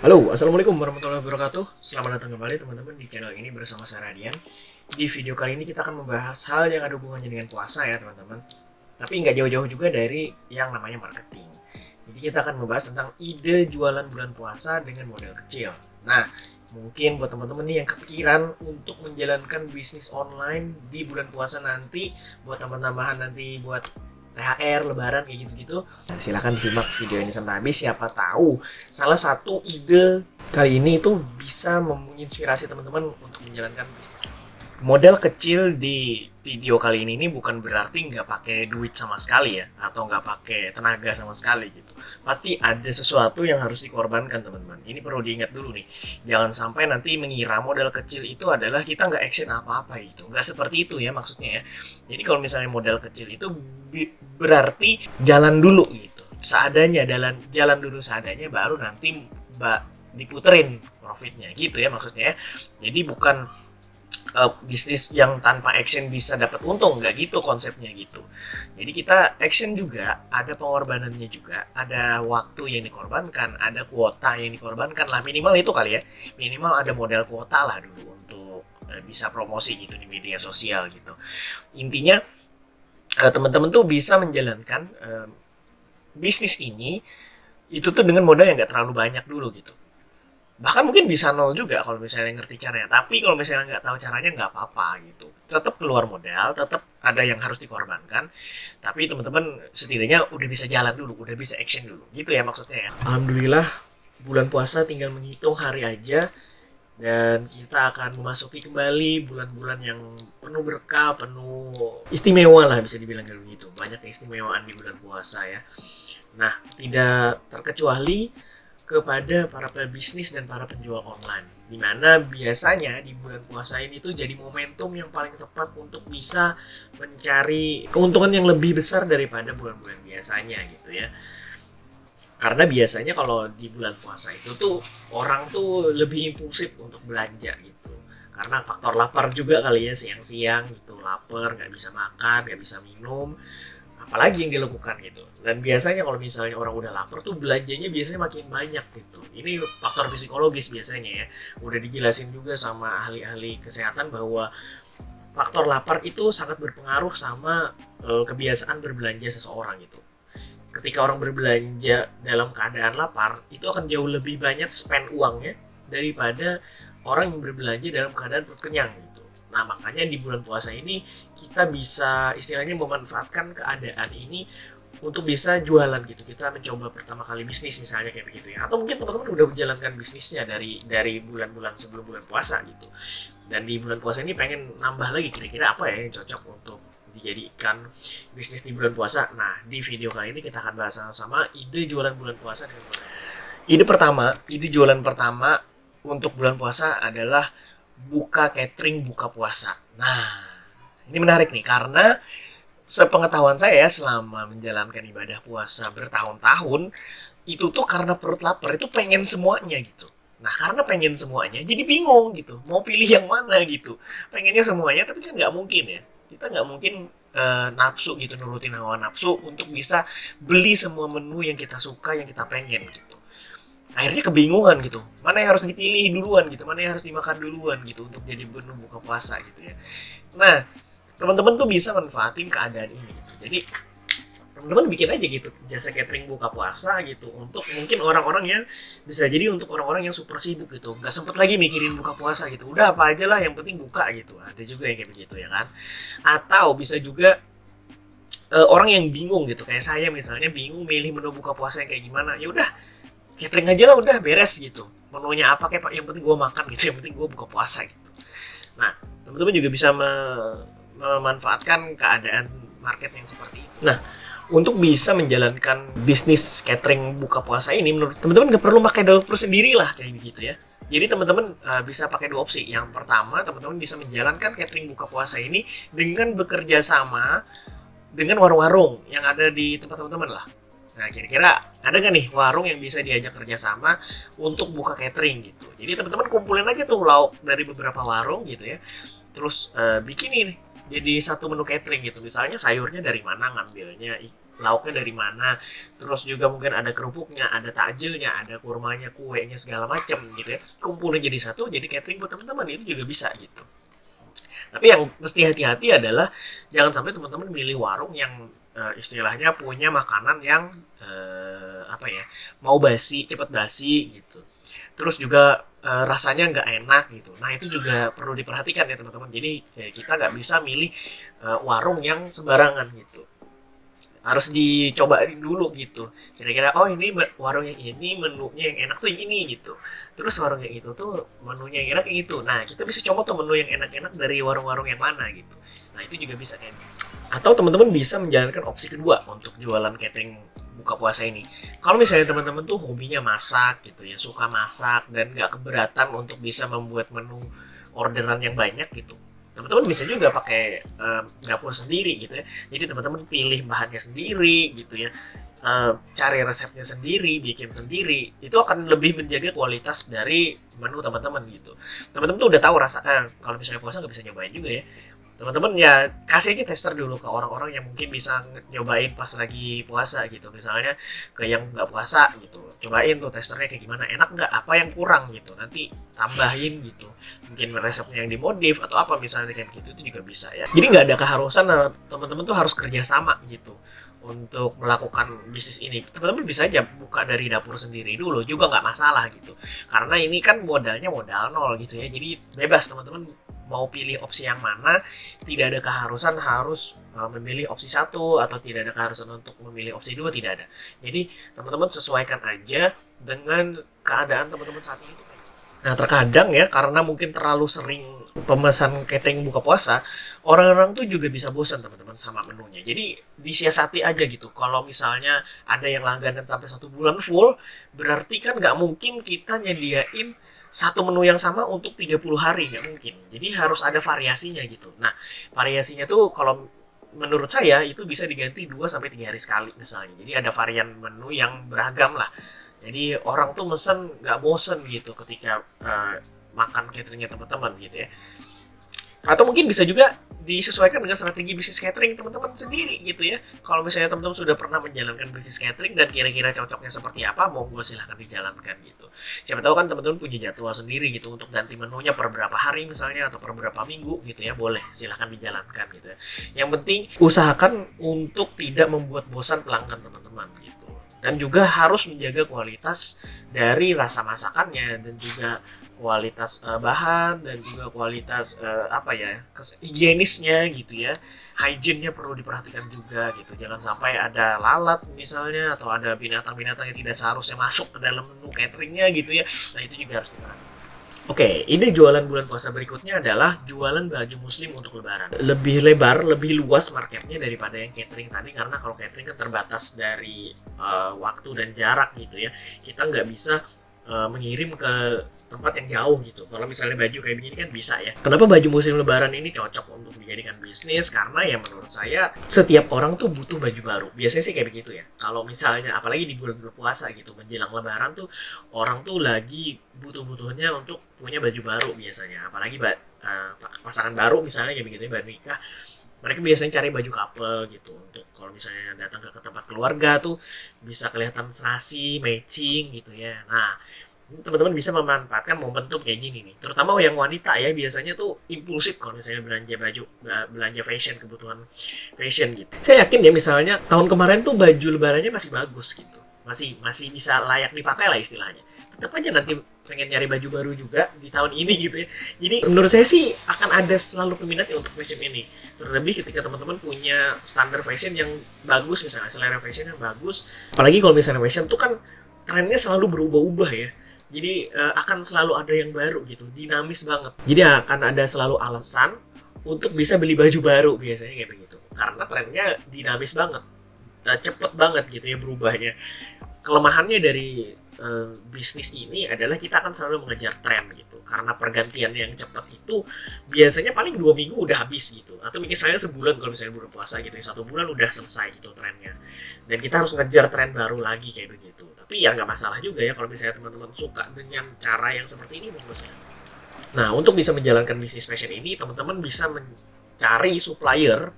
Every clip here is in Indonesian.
Halo, Assalamualaikum warahmatullahi wabarakatuh. Selamat datang kembali teman-teman di channel ini bersama saya Radian. Di video kali ini kita akan membahas hal yang ada hubungannya dengan puasa ya teman-teman. Tapi nggak jauh-jauh juga dari yang namanya marketing. Jadi kita akan membahas tentang ide jualan bulan puasa dengan model kecil. Nah, mungkin buat teman-teman nih yang kepikiran untuk menjalankan bisnis online di bulan puasa nanti, buat tambah-tambahan nanti buat THR, Lebaran kayak gitu-gitu. Nah, silahkan disimak video ini sampai habis. Siapa tahu salah satu ide kali ini itu bisa menginspirasi teman-teman untuk menjalankan bisnis. Modal kecil di video kali ini bukan berarti nggak pakai duit sama sekali ya, atau nggak pakai tenaga sama sekali gitu. Pasti ada sesuatu yang harus dikorbankan teman-teman. Ini perlu diingat dulu nih. Jangan sampai nanti mengira modal kecil itu adalah kita nggak action apa-apa itu. Nggak seperti itu ya maksudnya ya. Jadi kalau misalnya modal kecil itu berarti jalan dulu gitu. Seadanya, jalan dulu seadanya baru nanti diputerin profitnya gitu ya maksudnya ya. Jadi bukan bisnis yang tanpa action bisa dapat untung, nggak gitu konsepnya gitu. Jadi kita action juga, ada pengorbanannya juga, ada waktu yang dikorbankan, ada kuota yang dikorbankan lah, minimal itu kali ya, minimal ada modal kuota lah dulu untuk bisa promosi gitu di media sosial gitu. Intinya teman-teman tuh bisa menjalankan bisnis ini itu tuh dengan modal yang nggak terlalu banyak dulu gitu. Bahkan mungkin bisa nol juga kalau misalnya ngerti caranya, tapi kalau misalnya nggak tahu caranya nggak apa-apa gitu, tetap keluar modal, tetap ada yang harus dikorbankan, tapi teman-teman setidaknya udah bisa jalan dulu, udah bisa action dulu gitu ya maksudnya ya. Alhamdulillah bulan puasa tinggal menghitung hari aja, dan kita akan memasuki kembali bulan-bulan yang penuh berkah, penuh istimewa lah bisa dibilang kayak begitu. Banyak keistimewaan di bulan puasa ya. Nah, tidak terkecuali kepada para pebisnis dan para penjual online, dimana biasanya di bulan puasa ini tuh jadi momentum yang paling tepat untuk bisa mencari keuntungan yang lebih besar daripada bulan-bulan biasanya gitu ya. Karena biasanya kalau di bulan puasa itu tuh orang tuh lebih impulsif untuk belanja gitu, karena faktor lapar juga kali ya, siang-siang gitu lapar, nggak bisa makan, nggak bisa minum, apalagi yang dilakukan gitu. Dan biasanya kalau misalnya orang udah lapar tuh belanjanya biasanya makin banyak gitu. Ini faktor psikologis biasanya ya. Udah dijelasin juga sama ahli-ahli kesehatan bahwa faktor lapar itu sangat berpengaruh sama kebiasaan berbelanja seseorang gitu. Ketika orang berbelanja dalam keadaan lapar, itu akan jauh lebih banyak spend uangnya daripada orang yang berbelanja dalam keadaan perut kenyang gitu. Nah, makanya di bulan puasa ini kita bisa istilahnya memanfaatkan keadaan ini untuk bisa jualan gitu. Kita mencoba pertama kali bisnis misalnya kayak begitu ya. Atau mungkin teman-teman udah menjalankan bisnisnya dari bulan-bulan sebelum bulan puasa gitu. Dan di bulan puasa ini pengen nambah lagi kira-kira apa ya yang cocok untuk dijadikan bisnis di bulan puasa. Nah, di video kali ini kita akan bahas sama ide jualan bulan puasa dengan ide jualan pertama untuk bulan puasa adalah buka catering buka puasa. Nah, ini menarik nih karena sepengetahuan saya selama menjalankan ibadah puasa bertahun-tahun itu tuh karena perut lapar itu pengen semuanya gitu. Nah, karena pengen semuanya jadi bingung gitu, mau pilih yang mana gitu. Pengennya semuanya tapi kan nggak mungkin ya. Kita nggak mungkin nafsu gitu, nurutin hawa nafsu untuk bisa beli semua menu yang kita suka, yang kita pengen gitu. Akhirnya kebingungan gitu, mana yang harus dipilih duluan gitu, mana yang harus dimakan duluan gitu untuk jadi menu buka puasa gitu ya. Nah, teman-teman tuh bisa manfaatin keadaan ini gitu. Jadi teman-teman bikin aja gitu jasa catering buka puasa gitu untuk mungkin orang-orang yang bisa jadi untuk orang-orang yang super sibuk gitu, nggak sempet lagi mikirin buka puasa gitu, udah apa aja lah yang penting buka gitu. Ada juga yang kayak begitu ya kan. Atau bisa juga orang yang bingung gitu kayak saya misalnya, bingung milih menu buka puasa yang kayak gimana, ya udah catering aja lah, udah beres gitu, menunya apa kayak pak, yang penting gue makan gitu, yang penting gue buka puasa gitu. Nah, teman-teman juga bisa memanfaatkan keadaan market yang seperti itu. Nah, untuk bisa menjalankan bisnis catering buka puasa ini, menurut teman-teman nggak perlu pakai dapur sendiri lah kayak begitu ya. Jadi teman-teman bisa pakai dua opsi. Yang pertama, teman-teman bisa menjalankan catering buka puasa ini dengan bekerja sama dengan warung-warung yang ada di tempat teman-teman lah. Nah, kira-kira ada nggak nih warung yang bisa diajak kerjasama untuk buka catering gitu. Jadi teman-teman kumpulin aja tuh lauk dari beberapa warung gitu ya. Terus bikin ini jadi satu menu catering gitu. Misalnya sayurnya dari mana ngambilnya, lauknya dari mana, terus juga mungkin ada kerupuknya, ada takjilnya, ada kurmanya, kuenya segala macam gitu ya. Kumpulin jadi satu, jadi catering buat teman-teman itu juga bisa gitu. Tapi yang mesti hati-hati adalah jangan sampai teman-teman milih warung yang istilahnya punya makanan yang apa ya, mau basi, cepet basi gitu. Terus juga rasanya nggak enak gitu. Nah itu juga perlu diperhatikan ya teman-teman. Jadi kita nggak bisa milih warung yang sembarangan gitu, harus dicobain dulu gitu. Kira-kira oh ini warung yang ini menunya yang enak tuh yang ini gitu. Terus warung yang itu tuh menunya yang enak yang itu. Nah kita bisa coba tuh menu yang enak-enak dari warung-warung yang mana gitu. Nah itu juga bisa kayak gitu. Atau teman-teman bisa menjalankan opsi kedua untuk jualan catering buka puasa ini. Kalau misalnya teman-teman tuh hobinya masak gitu ya, suka masak dan nggak keberatan untuk bisa membuat menu orderan yang banyak gitu, teman-teman bisa juga pakai dapur sendiri gitu ya. Jadi teman-teman pilih bahannya sendiri gitu ya, cari resepnya sendiri, bikin sendiri, itu akan lebih menjaga kualitas dari menu teman-teman gitu. Teman-teman tuh udah tahu rasa, kalau misalnya puasa nggak bisa nyobain juga ya, teman-teman ya kasih aja tester dulu ke orang-orang yang mungkin bisa nyobain pas lagi puasa gitu. Misalnya ke yang nggak puasa gitu, cobain tuh testernya kayak gimana, enak nggak, apa yang kurang gitu, nanti tambahin gitu. Mungkin resepnya yang dimodif atau apa misalnya kayak gitu, itu juga bisa ya. Jadi nggak ada keharusan teman-teman tuh harus kerja sama gitu untuk melakukan bisnis ini. Teman-teman bisa aja buka dari dapur sendiri dulu juga nggak masalah gitu, karena ini kan modalnya modal nol gitu ya. Jadi bebas teman-teman mau pilih opsi yang mana, tidak ada keharusan harus memilih opsi satu atau tidak ada keharusan untuk memilih opsi dua, tidak ada. Jadi teman-teman sesuaikan aja dengan keadaan teman-teman saat itu. Nah terkadang ya karena mungkin terlalu sering pemesan catering buka puasa, orang-orang tuh juga bisa bosan teman-teman sama menunya. Jadi disiasati aja gitu. Kalau misalnya ada yang langganan sampai 1 bulan full, berarti kan nggak mungkin kita nyediain satu menu yang sama untuk 30 hari, nggak mungkin. Jadi harus ada variasinya gitu. Nah, variasinya tuh kalau menurut saya itu bisa diganti 2 sampai 3 hari sekali misalnya. Jadi ada varian menu yang beragam lah. Jadi orang tuh mesen nggak bosen gitu ketika makan cateringnya teman-teman gitu ya. Atau mungkin bisa juga disesuaikan dengan strategi bisnis catering teman-teman sendiri gitu ya. Kalau misalnya teman-teman sudah pernah menjalankan bisnis catering dan kira-kira cocoknya seperti apa, monggo silahkan dijalankan gitu. Siapa tahu kan teman-teman punya jadwal sendiri gitu untuk ganti menunya per berapa hari misalnya atau per berapa minggu gitu ya, boleh silahkan dijalankan gitu ya. Yang penting usahakan untuk tidak membuat bosan pelanggan teman-teman gitu. Dan juga harus menjaga kualitas dari rasa masakannya dan juga kualitas bahan dan juga kualitas apa ya, higienisnya gitu ya. Hygiene-nya perlu diperhatikan juga gitu. Jangan sampai ada lalat misalnya atau ada binatang-binatang yang tidak seharusnya masuk ke dalam menu cateringnya gitu ya. Nah itu juga harus diperhatikan. Oke, ini jualan bulan puasa berikutnya adalah jualan baju muslim untuk lebaran. Lebih lebar, lebih luas marketnya daripada yang catering tadi, karena kalau catering kan terbatas dari waktu dan jarak gitu ya. Kita nggak bisa mengirim ke tempat yang jauh gitu. Kalau misalnya baju kayak begini kan bisa ya. Kenapa baju musim lebaran ini cocok untuk dijadikan bisnis? Karena ya menurut saya setiap orang tuh butuh baju baru. Biasanya sih kayak begitu ya. Kalau misalnya apalagi di bulan-bulan puasa gitu menjelang lebaran tuh orang tuh lagi butuh-butuhnya untuk punya baju baru biasanya. Apalagi pasangan baru misalnya kayak begitu ya, baru nikah. Mereka biasanya cari baju couple gitu untuk kalau misalnya datang ke tempat keluarga tuh bisa kelihatan serasi, matching gitu ya. Nah, teman-teman bisa memanfaatkan momentum kayak gini nih, terutama yang wanita ya, biasanya tuh impulsif kalau misalnya belanja baju, belanja fashion, kebutuhan fashion gitu. Saya yakin ya misalnya tahun kemarin tuh baju lebarannya masih bagus gitu, masih bisa layak dipakai lah istilahnya. Tetap aja nanti pengen nyari baju baru juga di tahun ini gitu ya. Jadi menurut saya sih akan ada selalu peminatnya untuk fashion ini, terlebih ketika teman-teman punya standar fashion yang bagus, misalnya selera fashion yang bagus. Apalagi kalau misalnya fashion tuh kan trennya selalu berubah-ubah ya. Jadi akan selalu ada yang baru gitu, dinamis banget. Jadi akan ada selalu alasan untuk bisa beli baju baru biasanya kayak begitu. Karena trennya dinamis banget, cepet banget gitu ya berubahnya. Kelemahannya dari bisnis ini adalah kita akan selalu mengejar tren gitu. Karena pergantian yang cepat itu biasanya paling 2 minggu udah habis gitu. Atau misalnya sebulan kalau misalnya bulan puasa gitu, 1 bulan udah selesai gitu trennya. Dan kita harus ngejar tren baru lagi kayak begitu. Tapi ya nggak masalah juga ya kalau misalnya teman-teman suka dengan cara yang seperti ini menurut saya. Nah, untuk bisa menjalankan bisnis fashion ini, teman-teman bisa cari supplier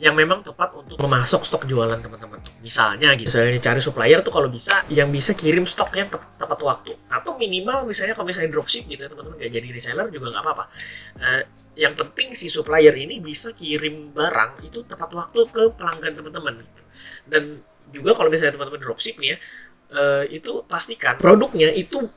yang memang tepat untuk memasok stok jualan teman-teman. Misalnya gitu, misalnya cari supplier tuh kalau bisa yang bisa kirim stoknya tepat waktu, atau minimal misalnya kalau misalnya dropship gitu ya teman-teman, nggak jadi reseller juga nggak apa-apa. Yang penting si supplier ini bisa kirim barang itu tepat waktu ke pelanggan teman-teman gitu. Dan juga kalau misalnya teman-teman dropship nih ya, itu pastikan produknya itu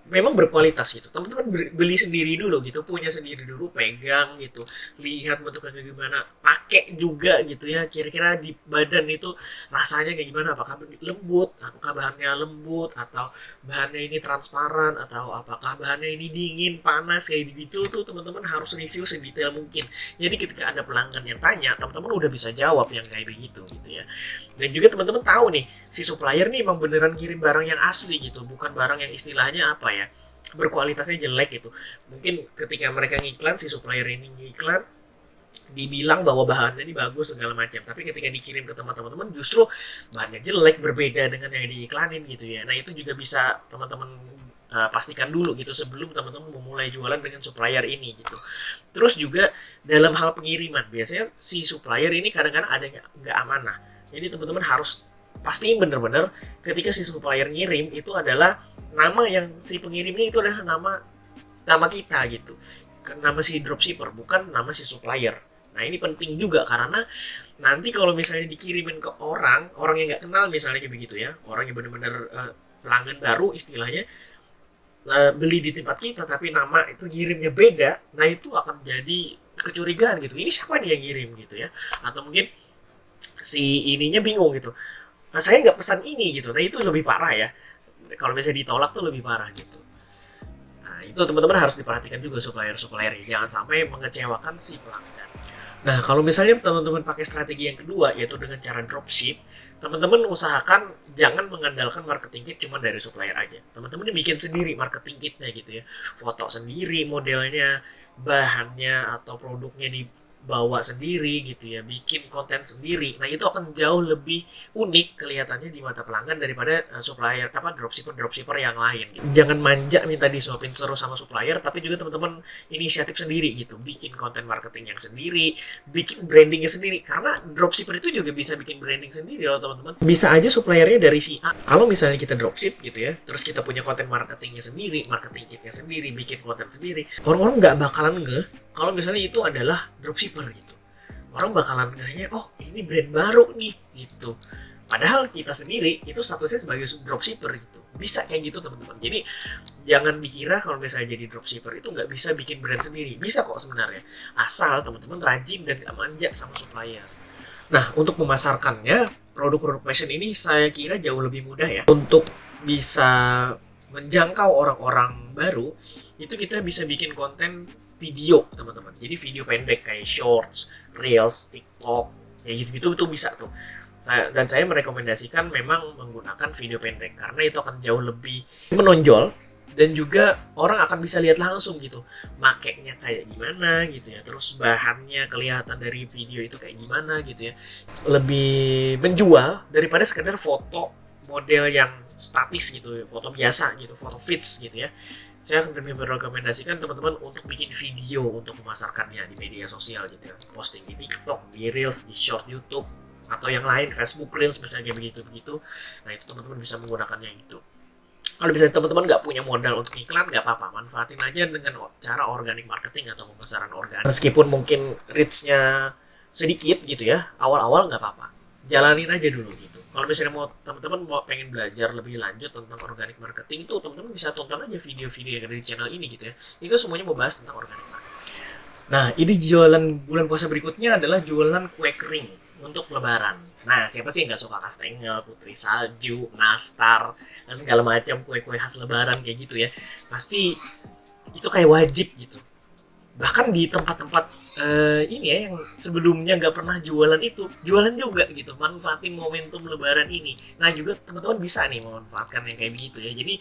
memang berkualitas gitu. Teman-teman beli sendiri dulu gitu, punya sendiri dulu, pegang gitu, lihat bentuknya kayak gimana, pakai juga gitu ya, kira-kira di badan itu rasanya kayak gimana, apakah lembut, apakah bahannya lembut, atau bahannya ini transparan, atau apakah bahannya ini dingin, panas, kayak gitu tuh teman-teman harus review sedetail mungkin. Jadi ketika ada pelanggan yang tanya, teman-teman udah bisa jawab yang kayak begitu gitu ya. Dan juga teman-teman tahu nih, si supplier nih emang beneran kirim barang yang asli gitu, bukan barang yang istilahnya apa ya, berkualitasnya jelek gitu. Mungkin ketika mereka ngiklan, si supplier ini ngiklan, dibilang bahwa bahannya ini bagus segala macam, tapi ketika dikirim ke teman-teman justru bahannya jelek, berbeda dengan yang diiklanin gitu ya. Nah itu juga bisa teman-teman pastikan dulu gitu sebelum teman-teman memulai jualan dengan supplier ini gitu. Terus juga dalam hal pengiriman, biasanya si supplier ini kadang-kadang ada nggak amanah. Jadi teman-teman harus pastiin bener-bener ketika si supplier ngirim itu adalah nama yang si pengirimnya itu adalah nama kita gitu, nama si dropshipper, bukan nama si supplier. Nah ini penting juga karena nanti kalau misalnya dikirimin ke orang yang nggak kenal misalnya kayak begitu ya, orang yang bener-bener pelanggan baru istilahnya, beli di tempat kita tapi nama itu ngirimnya beda, nah itu akan jadi kecurigaan gitu, ini siapa nih yang ngirim gitu ya, atau mungkin si ininya bingung gitu, nah, saya nggak pesan ini gitu. Nah itu lebih parah ya, kalau misalnya ditolak tuh lebih parah gitu. Nah itu teman-teman harus diperhatikan juga supplier jangan sampai mengecewakan si pelanggan. Nah kalau misalnya teman-teman pakai strategi yang kedua yaitu dengan cara dropship, teman-teman usahakan jangan mengandalkan marketing kit cuma dari supplier aja. Teman-teman bikin sendiri marketing kitnya gitu ya, foto sendiri modelnya, bahannya atau produknya dibawa sendiri gitu ya, bikin konten sendiri. Nah itu akan jauh lebih unik kelihatannya di mata pelanggan daripada supplier dropshipper yang lain gitu. Jangan manja minta disuapin terus sama supplier, tapi juga teman-teman inisiatif sendiri gitu, bikin konten marketing yang sendiri, bikin brandingnya sendiri, karena dropshipper itu juga bisa bikin branding sendiri loh teman-teman. Bisa aja suppliernya dari si A. Kalau misalnya kita dropship gitu ya, terus kita punya konten marketingnya sendiri, marketing kitnya sendiri, bikin konten sendiri, orang-orang nggak bakalan kalau misalnya itu adalah dropshipper gitu. Orang bakalan ngehnya, oh ini brand baru nih gitu. Padahal kita sendiri itu statusnya sebagai dropshipper gitu. Bisa kayak gitu teman-teman. Jadi jangan dikira kalau misalnya jadi dropshipper itu nggak bisa bikin brand sendiri. Bisa kok sebenarnya. Asal teman-teman rajin dan gak manja sama supplier. Nah untuk memasarkannya, produk-produk fashion ini saya kira jauh lebih mudah ya. Untuk bisa menjangkau orang-orang baru, itu kita bisa bikin konten video teman-teman. Jadi video pendek kayak shorts, reels, TikTok, ya gitu-gitu itu bisa tuh. Saya merekomendasikan memang menggunakan video pendek karena itu akan jauh lebih menonjol dan juga orang akan bisa lihat langsung gitu, makainya kayak gimana gitu ya. Terus bahannya kelihatan dari video itu kayak gimana gitu ya. Lebih menjual daripada sekedar foto model yang statis gitu, foto biasa gitu, foto fits gitu ya. Saya akan lebih merekomendasikan teman-teman untuk bikin video untuk memasarkannya di media sosial gitu ya, posting di TikTok, di Reels, di Short YouTube, atau yang lain, Facebook Reels misalnya begitu-begitu. Nah itu teman-teman bisa menggunakannya itu. Kalau misalnya teman-teman nggak punya modal untuk iklan, nggak apa-apa, manfaatin aja dengan cara organic marketing atau pemasaran organik. Meskipun mungkin reach-nya sedikit gitu ya, awal-awal nggak apa-apa, jalanin aja dulu gitu. Kalau misalnya teman-teman mau pengen belajar lebih lanjut tentang organic marketing, tuh teman-teman bisa tonton aja video-video yang ada di channel ini gitu ya. Itu semuanya membahas tentang organic marketing. Nah, ini jualan bulan puasa berikutnya adalah jualan kue kering untuk lebaran. Nah, siapa sih yang nggak suka kastengel, putri salju, nastar, dan segala macam kue-kue khas lebaran kayak gitu ya. Pasti itu kayak wajib gitu. Bahkan di tempat-tempat ini ya yang sebelumnya nggak pernah jualan itu, jualan juga gitu, manfaatin momentum lebaran ini. Nah juga teman-teman bisa nih memanfaatkan yang kayak begitu ya. Jadi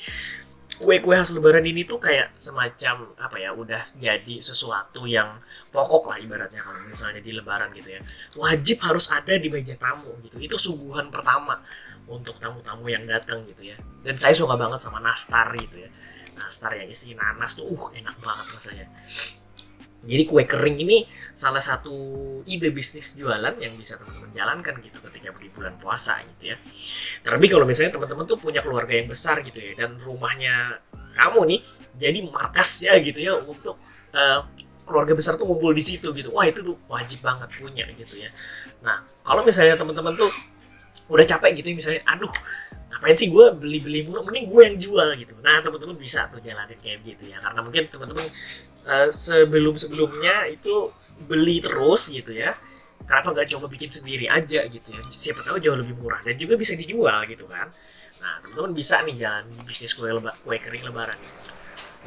kue-kue khas lebaran ini tuh kayak semacam apa ya, udah jadi sesuatu yang pokok lah ibaratnya kalau misalnya di lebaran gitu ya. Wajib harus ada di meja tamu gitu. Itu suguhan pertama untuk tamu-tamu yang datang gitu ya. Dan saya suka banget sama nastar gitu ya. Nastar yang isi nanas tuh enak banget rasanya. Jadi kue kering ini salah satu ide bisnis jualan yang bisa teman-teman jalankan gitu ketika di bulan puasa gitu ya. Terlebih kalau misalnya teman-teman tuh punya keluarga yang besar gitu ya, dan rumahnya kamu nih jadi markasnya gitu ya untuk uh, keluarga besar tuh ngumpul di situ gitu. Wah, itu tuh wajib banget punya gitu ya. Nah, kalau misalnya teman-teman tuh udah capek gitu ya, misalnya aduh ngapain sih gue beli-beli mulu, mending gue yang jual gitu. Nah, teman-teman bisa tuh jalanin kayak gitu ya, karena mungkin teman-teman sebelum-sebelumnya itu beli terus gitu ya, kenapa nggak coba bikin sendiri aja gitu ya, siapa tahu jauh lebih murah dan juga bisa dijual gitu kan. Nah, teman-teman bisa nih jalan bisnis kue kering lebaran.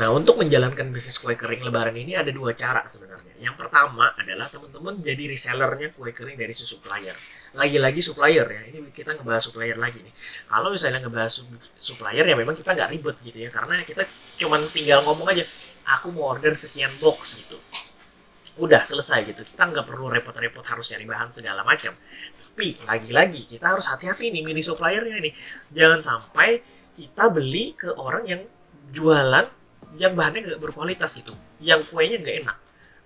Nah, untuk menjalankan bisnis kue kering lebaran ini ada dua cara sebenarnya. Yang pertama adalah teman-teman jadi resellernya kue kering dari si supplier. Lagi-lagi supplier ya, ini kita ngebahas supplier lagi nih. Kalau misalnya ngebahas supplier ya memang kita nggak ribet gitu ya, karena kita cuman tinggal ngomong aja, aku mau order sekian box gitu. Udah selesai gitu, kita nggak perlu repot-repot harus nyari bahan segala macam. Tapi lagi-lagi kita harus hati-hati nih milih suppliernya nih, jangan sampai kita beli ke orang yang jualan yang bahannya nggak berkualitas gitu, yang kuenya nggak enak.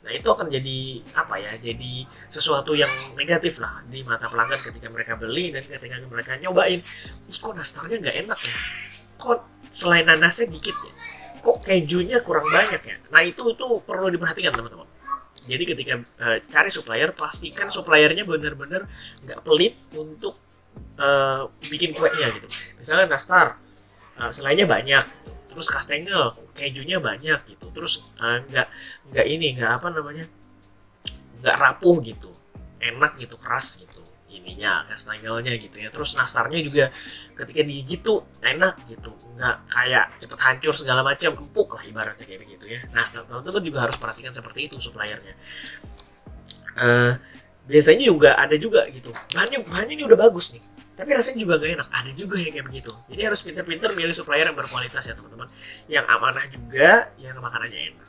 Nah, itu akan jadi apa ya, jadi sesuatu yang negatif lah di mata pelanggan ketika mereka beli dan ketika mereka nyobain, kok nastarnya nggak enak ya, kok selain nanasnya dikit ya, kok kejunya kurang banyak ya. Nah, itu perlu diperhatikan teman-teman. Jadi ketika cari supplier, pastikan suppliernya benar-benar nggak pelit untuk bikin kuenya gitu. Misalnya nastar, selainnya banyak, terus kastengel, kejunya banyak gitu, terus nggak apa namanya, nggak rapuh gitu, enak gitu, keras gitu ininya kastengelnya gitu ya. Terus nastarnya juga ketika digigit tuh enak gitu, nggak kayak cepet hancur segala macam, empuk lah ibaratnya kayak gitu ya. Nah, teman-teman juga harus perhatikan seperti itu suppliernya. Biasanya juga ada juga gitu, bahannya ini udah bagus nih, tapi rasanya juga gak enak, ada juga yang kayak begitu. Jadi harus pinter-pinter milih supplier yang berkualitas ya teman-teman, yang amanah juga, yang makanannya enak.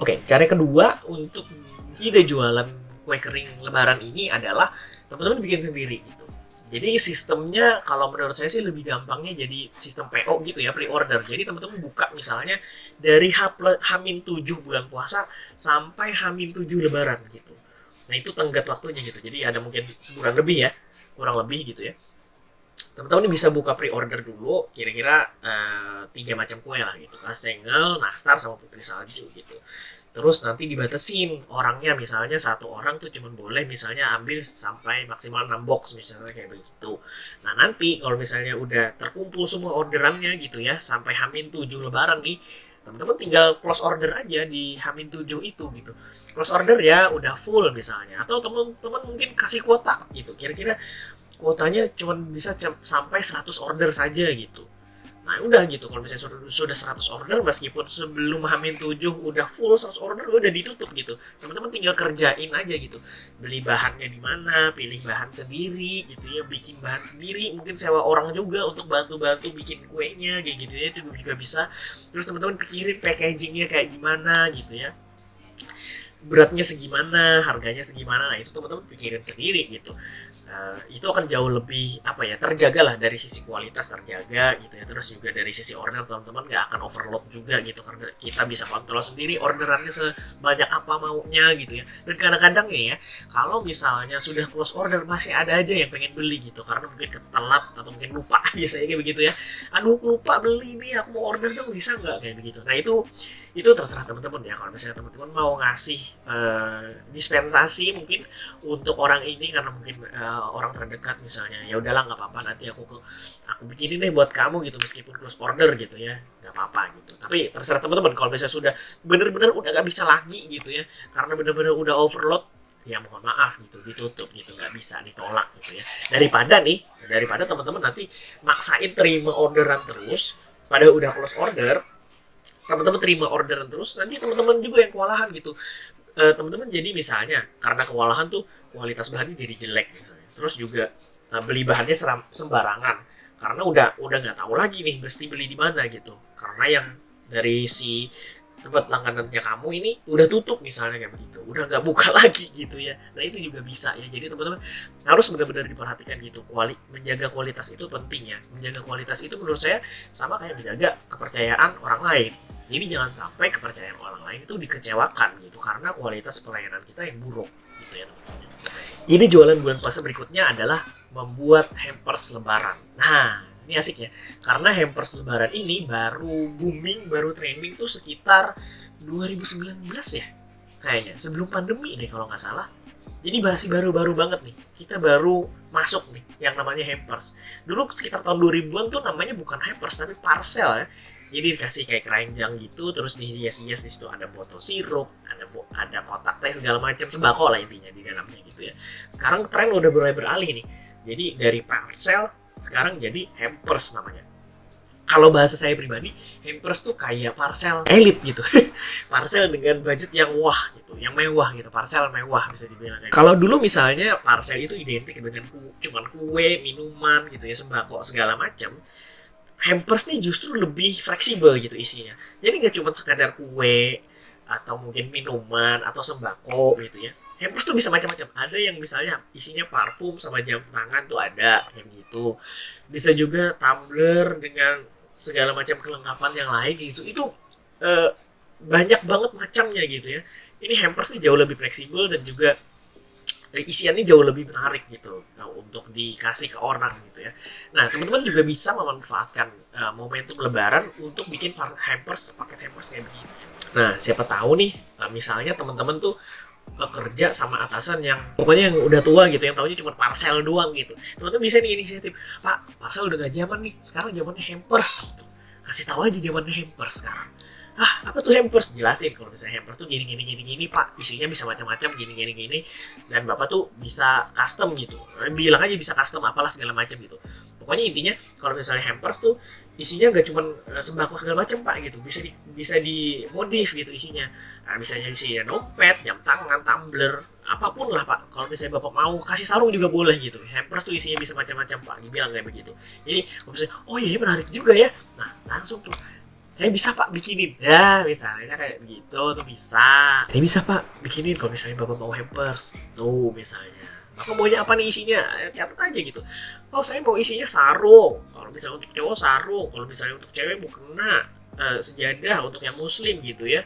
Oke, cara kedua untuk ide jualan kue kering lebaran ini adalah teman-teman bikin sendiri gitu. Jadi sistemnya kalau menurut saya sih lebih gampangnya jadi sistem PO gitu ya, pre-order. Jadi teman-teman buka misalnya dari H-7 bulan puasa sampai H-7 lebaran gitu. Nah, itu tenggat waktunya gitu. Jadi ada mungkin sebulan lebih ya, kurang lebih gitu ya. Teman-teman bisa buka pre-order dulu, kira-kira 3 macam kue lah gitu, kastengel, nastar, sama putri salju gitu. Terus nanti dibatasin orangnya, misalnya satu orang tuh cuma boleh misalnya ambil sampai maksimal 6 box misalnya kayak begitu. Nah, nanti kalau misalnya udah terkumpul semua orderannya gitu ya, sampai H-7 lebaran nih, teman-teman tinggal close order aja di H-7 itu gitu. Close order ya udah full misalnya, atau teman-teman mungkin kasih kuota gitu, kira-kira kuotanya cuma bisa sampai 100 order saja gitu. Nah, udah gitu, kalau misalnya sudah 100 order, meskipun sebelum H-7 udah full 100 order, udah ditutup gitu. Teman-teman tinggal kerjain aja gitu. Beli bahannya di mana, pilih bahan sendiri gitu ya, bikin bahan sendiri, mungkin sewa orang juga untuk bantu-bantu bikin kuenya kayak gitu ya, itu juga bisa. Terus teman-teman pikirin packagingnya kayak gimana gitu ya, beratnya segimana, harganya segimana. Nah, itu teman-teman pikirin sendiri gitu. Itu akan jauh lebih apa ya, terjaga lah, dari sisi kualitas terjaga gitu ya. Terus juga dari sisi order teman-teman nggak akan overload juga gitu, karena kita bisa kontrol sendiri orderannya sebanyak apa maunya gitu ya. Dan kadang-kadang ya, kalau misalnya sudah close order masih ada aja yang pengen beli gitu, karena mungkin ketelat atau mungkin lupa biasanya kayak begitu ya. Aduh, lupa beli nih, aku mau order dong, bisa nggak kayak begitu. Nah, itu terserah teman-teman ya. Kalau misalnya teman-teman mau ngasih dispensasi mungkin untuk orang ini karena mungkin orang terdekat misalnya, ya udahlah nggak apa-apa, nanti aku bikinin deh buat kamu gitu, meskipun close order gitu ya, nggak apa-apa gitu. Tapi terserah teman-teman, kalau misalnya sudah benar-benar udah nggak bisa lagi gitu ya, karena benar-benar udah overload, ya mohon maaf gitu, ditutup gitu, nggak bisa ditolak gitu ya. Daripada teman-teman nanti maksain terima orderan terus, pada udah close order, teman-teman terima orderan terus, nanti teman-teman juga yang kewalahan gitu. Teman-teman jadi misalnya karena kewalahan tuh kualitas bahannya jadi jelek misalnya, terus juga beli bahannya sembarangan karena udah nggak tahu lagi nih mesti beli di mana gitu, karena yang dari si tempat langganannya kamu ini udah tutup misalnya kayak begitu, udah nggak buka lagi gitu ya. Nah, itu juga bisa ya. Jadi teman-teman harus benar-benar diperhatikan gitu, menjaga kualitas itu penting ya. Menjaga kualitas itu menurut saya sama kayak menjaga kepercayaan orang lain. Jadi jangan sampai kepercayaan orang lain itu dikecewakan gitu karena kualitas pelayanan kita yang buruk gitu ya teman-teman. Ini jualan bulan puasa berikutnya adalah membuat hampers lebaran. Nah, ini asik ya. Karena hampers lebaran ini baru booming, baru trending tuh sekitar 2019 ya. Kayaknya sebelum pandemi deh kalau nggak salah. Jadi masih baru-baru banget nih. Kita baru masuk nih yang namanya hampers. Dulu sekitar tahun 2000-an tuh namanya bukan hampers tapi parcel ya. Jadi dikasih kayak keranjang gitu, terus dihias-hias di situ ada botol sirup, ada kotak teh segala macam sembako lah intinya di dalamnya gitu ya. Sekarang tren udah mulai beralih nih. Jadi dari parcel sekarang jadi hampers namanya. Kalau bahasa saya pribadi, hampers tuh kayak parcel elit gitu. Parcel dengan budget yang wah gitu, yang mewah gitu, parcel mewah bisa dibilang. Kalau dulu misalnya parcel itu identik dengan cuman kue, minuman gitu ya, sembako segala macam. Hampers nih justru lebih fleksibel gitu isinya. Jadi nggak cuma sekadar kue atau mungkin minuman atau sembako gitu ya. Hampers tuh bisa macam-macam. Ada yang misalnya isinya parfum sama jam tangan tuh ada kayak gitu. Bisa juga tumbler dengan segala macam kelengkapan yang lain gitu. Itu banyak banget macamnya gitu ya. Ini hampers nih jauh lebih fleksibel dan juga isiannya jauh lebih menarik gitu untuk dikasih ke orang gitu ya. Nah teman-teman juga bisa memanfaatkan momentum lebaran untuk bikin hampers, paket hampers kayak begini. Nah siapa tahu nih misalnya teman-teman tuh kerja sama atasan yang pokoknya yang udah tua gitu, yang taunya cuma parcel doang gitu. Teman-teman bisa nih inisiatif, Pak parcel udah gak zaman nih, sekarang zamannya hampers gitu. Kasih tahu aja zamannya hampers sekarang. Apa tuh hampers? Jelasin kalau misalnya hampers tuh gini Pak, isinya bisa macam-macam gini dan Bapak tuh bisa custom gitu. Bilang aja bisa custom apalah segala macam gitu. Pokoknya intinya kalau misalnya hampers tuh isinya nggak cuma sembako segala macam Pak gitu, bisa dimodif gitu isinya. Nah, misalnya isinya dompet, jam tangan, tumbler, apapun lah Pak. Kalau misalnya Bapak mau kasih sarung juga boleh gitu. Hampers tuh isinya bisa macam-macam Pak, dibilang kayak begitu. Jadi kalau misalnya oh iya menarik juga ya. Nah, langsung tuh saya bisa Pak bikinin ya misalnya kayak begitu tuh bisa. Saya bisa Pak bikinin kalau misalnya Bapak mau hampers tuh misalnya. Bapak maunya apa nih isinya? Catat aja gitu. Oh saya mau isinya sarung. Kalau misalnya untuk cowok sarung, kalau misalnya untuk cewek mukena, sejadah untuk yang muslim gitu ya.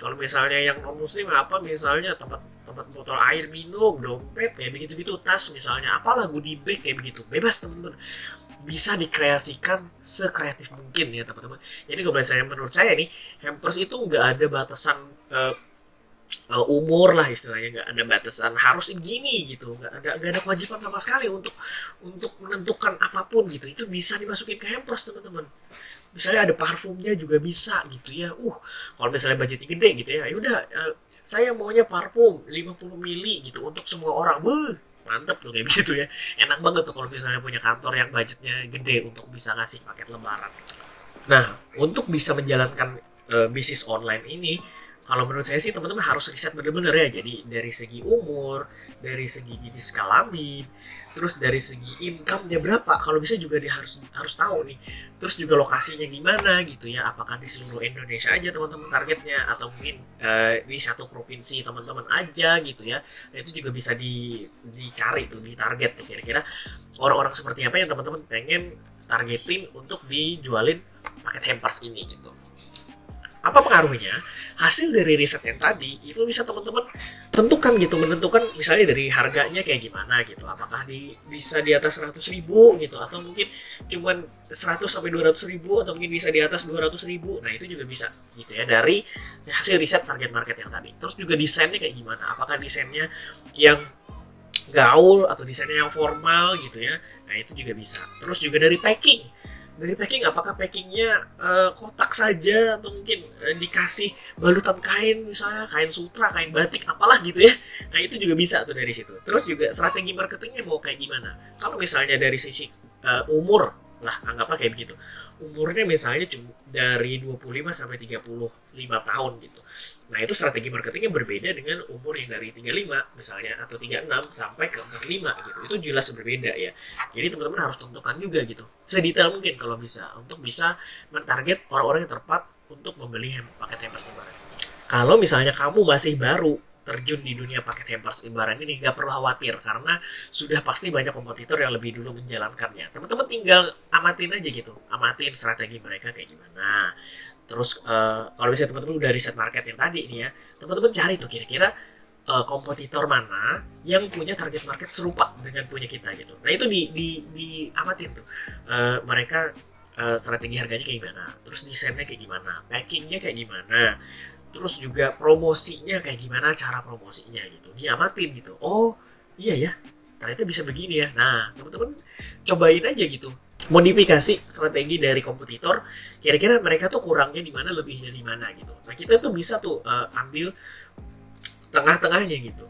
Kalau misalnya yang non muslim apa misalnya tempat botol air minum, dompet kayak begitu-gitu, tas misalnya, apalah goodie bag kayak begitu. Bebas teman-teman. Bisa dikreasikan sekreatif mungkin ya teman-teman. Jadi kalau menurut saya nih hampers itu nggak ada batasan umur lah istilahnya, nggak ada batasan harus gini gitu, nggak ada kewajiban sama sekali untuk menentukan apapun gitu. Itu bisa dimasukin ke hampers teman-teman. Misalnya ada parfumnya juga bisa gitu ya. Kalau misalnya budgetnya gede gitu ya, yaudah saya maunya parfum 50 mili gitu untuk semua orang. Mantep tuh kayak gitu ya. Enak banget tuh kalau misalnya punya kantor yang budgetnya gede untuk bisa ngasih paket lebaran. Nah, untuk bisa menjalankan bisnis online ini, kalau menurut saya sih teman-teman harus riset bener-bener ya. Jadi dari segi umur, dari segi jenis kelamin, terus dari segi income-nya berapa. Kalau bisa juga dia harus tahu nih. Terus juga lokasinya gimana gitu ya. Apakah di seluruh Indonesia aja teman-teman targetnya, atau mungkin di satu provinsi teman-teman aja gitu ya. Nah, itu juga bisa dicari tuh, ditarget tuh kira-kira orang-orang seperti apa yang teman-teman pengen targetin untuk dijualin paket hampers ini gitu. Apa pengaruhnya? Hasil dari riset yang tadi itu bisa teman-teman tentukan gitu, menentukan misalnya dari harganya kayak gimana gitu. Apakah bisa di atas 100.000 gitu, atau mungkin cuman 100 sampai 200.000, atau mungkin bisa di atas 200.000. Nah, itu juga bisa gitu ya dari hasil riset target market yang tadi. Terus juga desainnya kayak gimana? Apakah desainnya yang gaul atau desainnya yang formal gitu ya. Nah, itu juga bisa. Terus juga dari packing. Dari packing, apakah packingnya kotak saja atau mungkin dikasih balutan kain, misalnya kain sutra, kain batik, apalah gitu ya. Nah, itu juga bisa tuh dari situ. Terus juga strategi marketingnya mau kayak gimana. Kalau misalnya dari sisi umur lah, anggaplah kayak begitu. Umurnya misalnya cuma dari 25 sampai 35 tahun gitu. Nah, itu strategi marketingnya berbeda dengan umur yang dari 35 misalnya, atau 36 sampai ke 45 gitu. Itu jelas berbeda ya. Jadi teman-teman harus tentukan juga gitu, sedetail mungkin kalau bisa, untuk bisa mentarget orang-orang yang tepat untuk membeli paket hampers lebaran. Kalau misalnya kamu masih baru terjun di dunia paket hampers lebaran ini, nggak perlu khawatir karena sudah pasti banyak kompetitor yang lebih dulu menjalankannya. Teman-teman tinggal amatin aja gitu, amatin strategi mereka kayak gimana. Terus kalau misalnya teman-teman udah riset market yang tadi nih ya, teman-teman cari tuh kira-kira kompetitor mana yang punya target market serupa dengan punya kita gitu. Nah itu di amatin tuh. Mereka strategi harganya kayak gimana, terus desainnya kayak gimana, packingnya kayak gimana, terus juga promosinya kayak gimana, cara promosinya gitu. Diamatin gitu. Oh iya ya, ternyata bisa begini ya. Nah teman-teman cobain aja gitu. Modifikasi strategi dari kompetitor, kira-kira mereka tuh kurangnya di mana, lebihnya di mana gitu. Nah kita tuh bisa tuh ambil tengah-tengahnya gitu.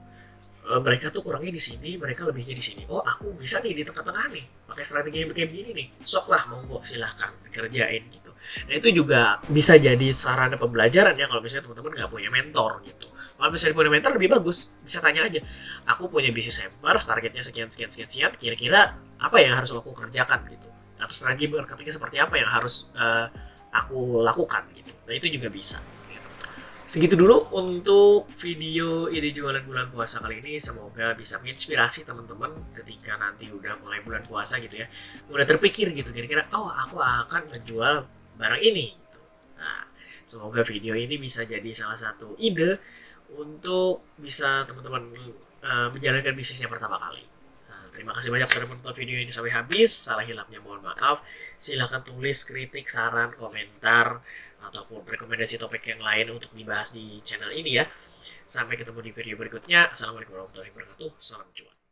Mereka tuh kurangnya di sini, mereka lebihnya di sini. Oh, aku bisa nih di tengah-tengah nih, pakai strategi yang kayak begini nih. Sok lah, monggo silahkan kerjain gitu. Nah itu juga bisa jadi sarana pembelajaran ya kalau misalnya teman-teman nggak punya mentor gitu. Kalau misalnya punya mentor lebih bagus, bisa tanya aja. Aku punya bisnis hampers, targetnya sekian sekian sekian sekian. Kira-kira apa yang harus aku kerjakan gitu? Atau strategi marketingnya seperti apa yang harus aku lakukan gitu. Nah itu juga bisa. Segitu dulu untuk video ide jualan bulan puasa kali ini. Semoga bisa menginspirasi teman-teman ketika nanti udah mulai bulan puasa gitu ya. Udah terpikir gitu kira-kira, oh aku akan menjual barang ini. Gitu. Nah, semoga video ini bisa jadi salah satu ide untuk bisa teman-teman menjalankan bisnisnya pertama kali. Nah, terima kasih banyak sudah menonton video ini sampai habis. Salah hilapnya mohon maaf. Silahkan tulis kritik, saran, komentar ataupun rekomendasi topik yang lain untuk dibahas di channel ini ya. Sampai ketemu di video berikutnya. Assalamualaikum warahmatullahi wabarakatuh. Salam cuan.